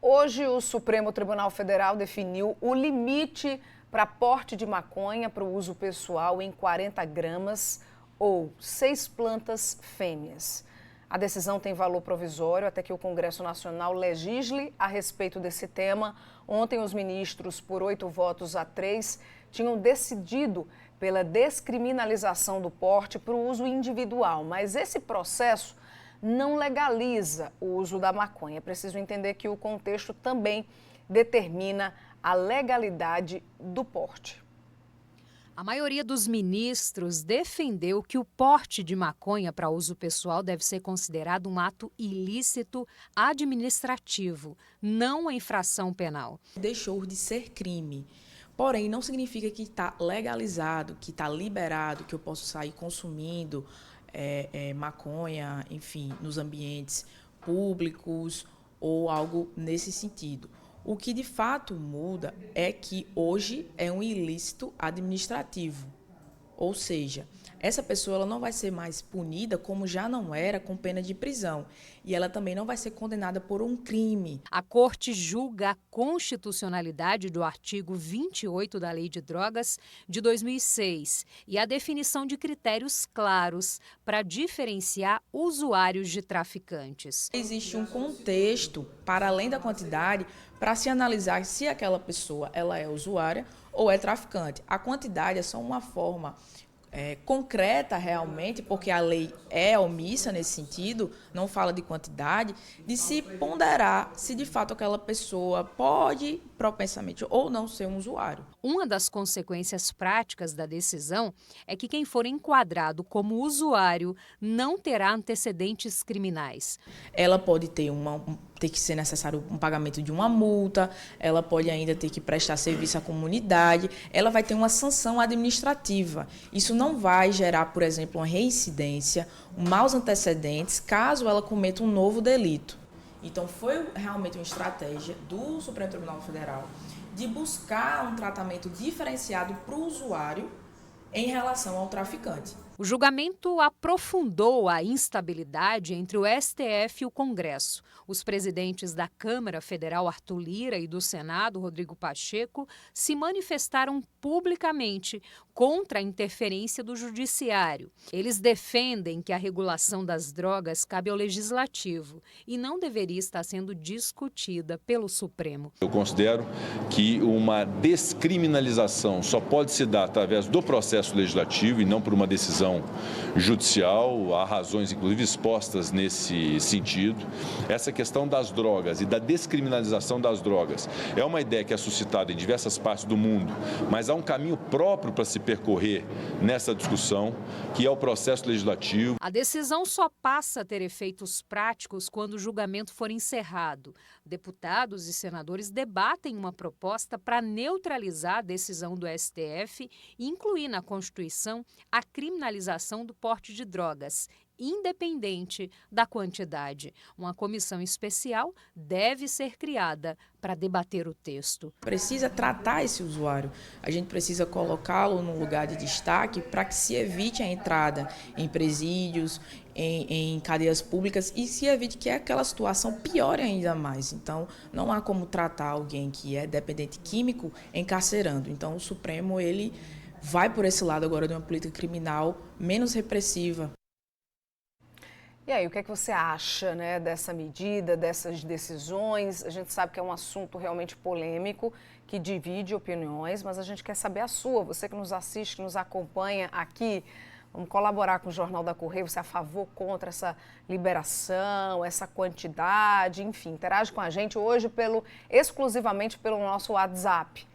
Hoje, o Supremo Tribunal Federal definiu o limite para porte de maconha para o uso pessoal em 40 gramas ou 6 plantas fêmeas. A decisão tem valor provisório até que o Congresso Nacional legisle a respeito desse tema. Ontem, os ministros, por 8 votos a 3, tinham decidido pela descriminalização do porte para o uso individual, mas esse processo não legaliza o uso da maconha. É preciso entender que o contexto também determina a legalidade do porte. A maioria dos ministros defendeu que o porte de maconha para uso pessoal deve ser considerado um ato ilícito administrativo, não uma infração penal. Deixou de ser crime. Porém, não significa que está legalizado, que está liberado, que eu posso sair consumindo maconha, enfim, nos ambientes públicos ou algo nesse sentido. O que de fato muda é que hoje é um ilícito administrativo, ou seja, essa pessoa ela não vai ser mais punida como já não era com pena de prisão e ela também não vai ser condenada por um crime. A Corte julga a constitucionalidade do artigo 28 da Lei de Drogas de 2006 e a definição de critérios claros para diferenciar usuários de traficantes. Existe um contexto, para além da quantidade, para se analisar se aquela pessoa ela é usuária ou é traficante. A quantidade é só uma forma concreta realmente, porque a lei é omissa nesse sentido, não fala de quantidade, de se ponderar se de fato aquela pessoa pode propensamente ou não ser um usuário. Uma das consequências práticas da decisão é que quem for enquadrado como usuário não terá antecedentes criminais. Ela pode ter que ser necessário um pagamento de uma multa, ela pode ainda ter que prestar serviço à comunidade, ela vai ter uma sanção administrativa. Isso não vai gerar, por exemplo, uma reincidência, maus antecedentes, caso ela cometa um novo delito. Então, foi realmente uma estratégia do Supremo Tribunal Federal de buscar um tratamento diferenciado para o usuário em relação ao traficante. O julgamento aprofundou a instabilidade entre o STF e o Congresso. Os presidentes da Câmara Federal, Arthur Lira, e do Senado, Rodrigo Pacheco, se manifestaram publicamente contra a interferência do Judiciário. Eles defendem que a regulação das drogas cabe ao Legislativo e não deveria estar sendo discutida pelo Supremo. Eu considero que uma descriminalização só pode se dar através do processo legislativo e não por uma decisão judicial. Há razões, inclusive, expostas nesse sentido. Essa questão das drogas e da descriminalização das drogas é uma ideia que é suscitada em diversas partes do mundo, mas há um caminho próprio para se percorrer nessa discussão, que é o processo legislativo. A decisão só passa a ter efeitos práticos quando o julgamento for encerrado. Deputados e senadores debatem uma proposta para neutralizar a decisão do STF e incluir na Constituição a criminalização do porte de drogas, independente da quantidade. Uma comissão especial deve ser criada para debater o texto. Precisa tratar esse usuário, a gente precisa colocá-lo num lugar de destaque para que se evite a entrada em presídios, em cadeias públicas e se evite que aquela situação piore ainda mais. Então, não há como tratar alguém que é dependente químico encarcerando. Então, o Supremo ele vai por esse lado agora de uma política criminal menos repressiva. E aí, o que é que você acha, né, dessa medida, dessas decisões? A gente sabe que é um assunto realmente polêmico, que divide opiniões, mas a gente quer saber a sua. Você que nos assiste, que nos acompanha aqui, vamos colaborar com o Jornal da Correia. Você é a favor, contra essa liberação, essa quantidade, enfim, interage com a gente hoje exclusivamente pelo nosso WhatsApp.